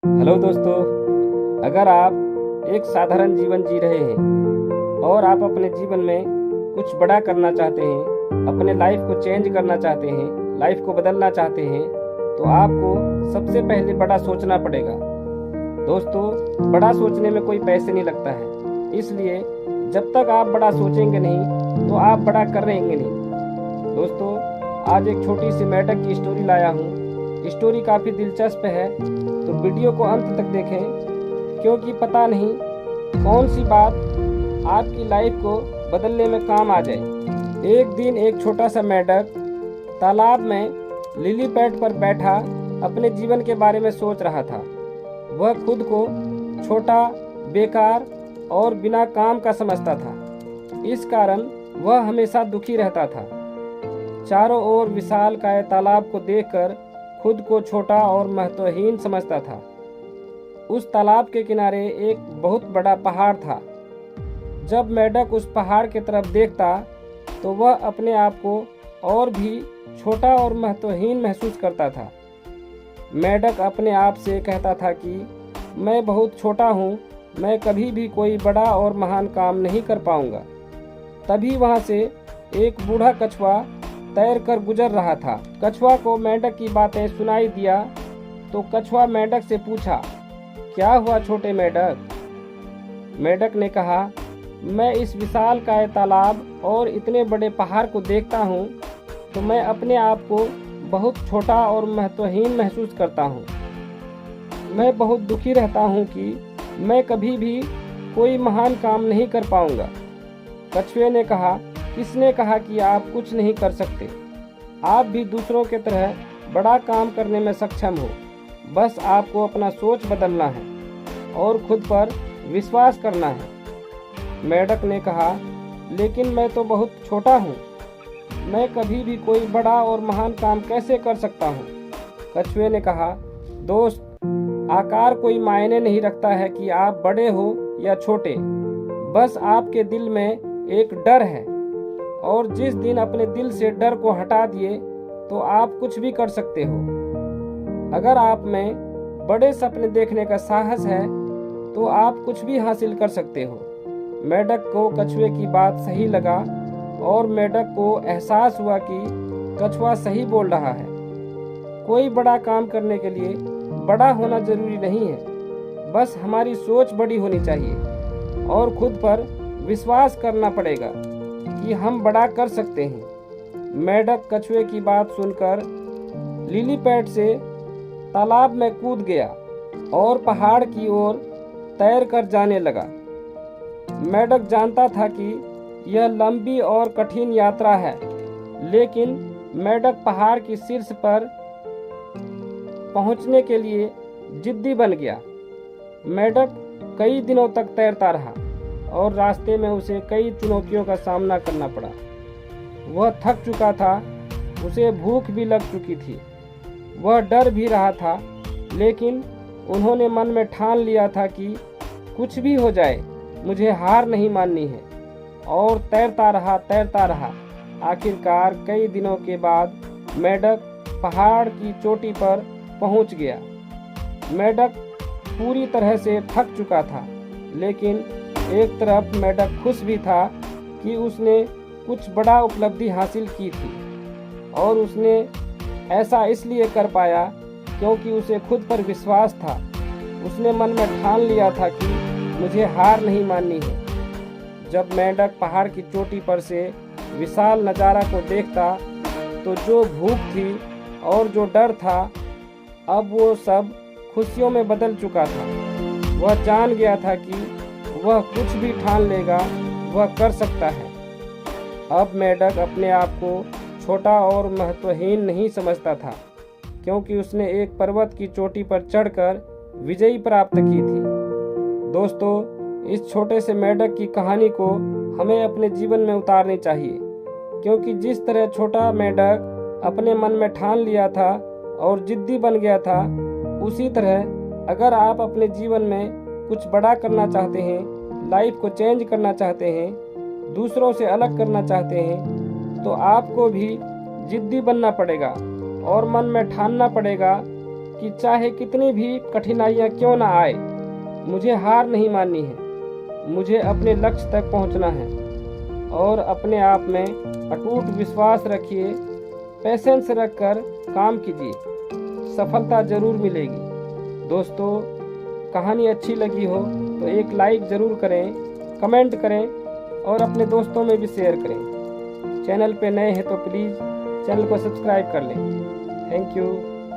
Hello दोस्तों। अगर आप एक साधारण जीवन जी रहे हैं और आप अपने जीवन में कुछ बड़ा करना चाहते हैं, अपने लाइफ को चेंज करना चाहते हैं, लाइफ को बदलना चाहते हैं, तो आपको सबसे पहले बड़ा सोचना पड़ेगा। दोस्तों, बड़ा सोचने में कोई पैसे नहीं लगता है, इसलिए जब तक आप बड़ा सोचेंगे नहीं तो आप बड़ा करेंगे नहीं। दोस्तों, आज एक छोटी सी मेढक की स्टोरी लाया हूँ। स्टोरी काफ़ी दिलचस्प है, तो वीडियो को अंत तक देखें, क्योंकि पता नहीं कौन सी बात आपकी लाइफ को बदलने में काम आ जाए। एक दिन एक छोटा सा मेढक तालाब में लिली पैड पर बैठा अपने जीवन के बारे में सोच रहा था। वह खुद को छोटा, बेकार और बिना काम का समझता था। इस कारण वह हमेशा दुखी रहता था। चारों ओर विशालकाय तालाब को देखकर खुद को छोटा और महत्वहीन समझता था। उस तालाब के किनारे एक बहुत बड़ा पहाड़ था। जब मेढक उस पहाड़ की तरफ देखता तो वह अपने आप को और भी छोटा और महत्वहीन महसूस करता था। मेढक अपने आप से कहता था कि मैं बहुत छोटा हूँ, मैं कभी भी कोई बड़ा और महान काम नहीं कर पाऊँगा। तभी वहाँ से एक बूढ़ा कछुआ तैर कर गुजर रहा था। कछुआ को मेढक की बातें सुनाई दिया तो कछुआ मेढक से पूछा, क्या हुआ छोटे मेढक? मेढक ने कहा, मैं इस विशालकाय तालाब और इतने बड़े पहाड़ को देखता हूँ तो मैं अपने आप को बहुत छोटा और महत्वहीन महसूस करता हूँ। मैं बहुत दुखी रहता हूँ कि मैं कभी भी कोई महान काम नहीं कर पाऊँगा। कछुए ने कहा, किसने कहा कि आप कुछ नहीं कर सकते? आप भी दूसरों की तरह बड़ा काम करने में सक्षम हो। बस आपको अपना सोच बदलना है और खुद पर विश्वास करना है। मेढक ने कहा, लेकिन मैं तो बहुत छोटा हूँ, मैं कभी भी कोई बड़ा और महान काम कैसे कर सकता हूँ? कछुए ने कहा, दोस्त, आकार कोई मायने नहीं रखता है कि आप बड़े हो या छोटे। बस आपके दिल में एक डर है, और जिस दिन अपने दिल से डर को हटा दिए तो आप कुछ भी कर सकते हो। अगर आप में बड़े सपने देखने का साहस है तो आप कुछ भी हासिल कर सकते हो। मेढक को कछुए की बात सही लगा और मेढक को एहसास हुआ कि कछुआ सही बोल रहा है। कोई बड़ा काम करने के लिए बड़ा होना जरूरी नहीं है, बस हमारी सोच बड़ी होनी चाहिए और खुद पर विश्वास करना पड़ेगा कि हम बड़ा कर सकते हैं। मेढक कछुए की बात सुनकर लिली पैड से तालाब में कूद गया और पहाड़ की ओर तैर कर जाने लगा। मेढक जानता था कि यह लंबी और कठिन यात्रा है, लेकिन मेढक पहाड़ की शीर्ष पर पहुंचने के लिए जिद्दी बन गया। मेढक कई दिनों तक तैरता रहा और रास्ते में उसे कई चुनौतियों का सामना करना पड़ा। वह थक चुका था, उसे भूख भी लग चुकी थी, वह डर भी रहा था, लेकिन उन्होंने मन में ठान लिया था कि कुछ भी हो जाए मुझे हार नहीं माननी है। और तैरता रहा। आखिरकार कई दिनों के बाद मेढक पहाड़ की चोटी पर पहुंच गया। मेढक पूरी तरह से थक चुका था, लेकिन एक तरफ मेढक खुश भी था कि उसने कुछ बड़ा उपलब्धि हासिल की थी, और उसने ऐसा इसलिए कर पाया क्योंकि उसे खुद पर विश्वास था। उसने मन में ठान लिया था कि मुझे हार नहीं माननी है। जब मेढक पहाड़ की चोटी पर से विशाल नज़ारा को देखता तो जो भूख थी और जो डर था, अब वो सब खुशियों में बदल चुका था। वह जान गया था कि वह कुछ भी ठान लेगा, वह कर सकता है। अब मेढक अपने आप को छोटा और महत्वहीन नहीं समझता था, क्योंकि उसने एक पर्वत की चोटी पर चढ़कर विजयी प्राप्त की थी। दोस्तों, इस छोटे से मेढक की कहानी को हमें अपने जीवन में उतारनी चाहिए, क्योंकि जिस तरह छोटा मेढक अपने मन में ठान लिया था और जिद्दी बन गया था, उसी तरह अगर आप अपने जीवन में कुछ बड़ा करना चाहते हैं, लाइफ को चेंज करना चाहते हैं, दूसरों से अलग करना चाहते हैं, तो आपको भी जिद्दी बनना पड़ेगा और मन में ठानना पड़ेगा कि चाहे कितनी भी कठिनाइयाँ क्यों ना आए, मुझे हार नहीं माननी है। मुझे अपने लक्ष्य तक पहुंचना है और अपने आप में अटूट विश्वास रखिए, पेशेंस रखकर काम कीजिए, सफलता जरूर मिलेगी। दोस्तों, कहानी अच्छी लगी हो तो एक लाइक ज़रूर करें, कमेंट करें और अपने दोस्तों में भी शेयर करें। चैनल पे नए हैं तो प्लीज़ चैनल को सब्सक्राइब कर लें। Thank you.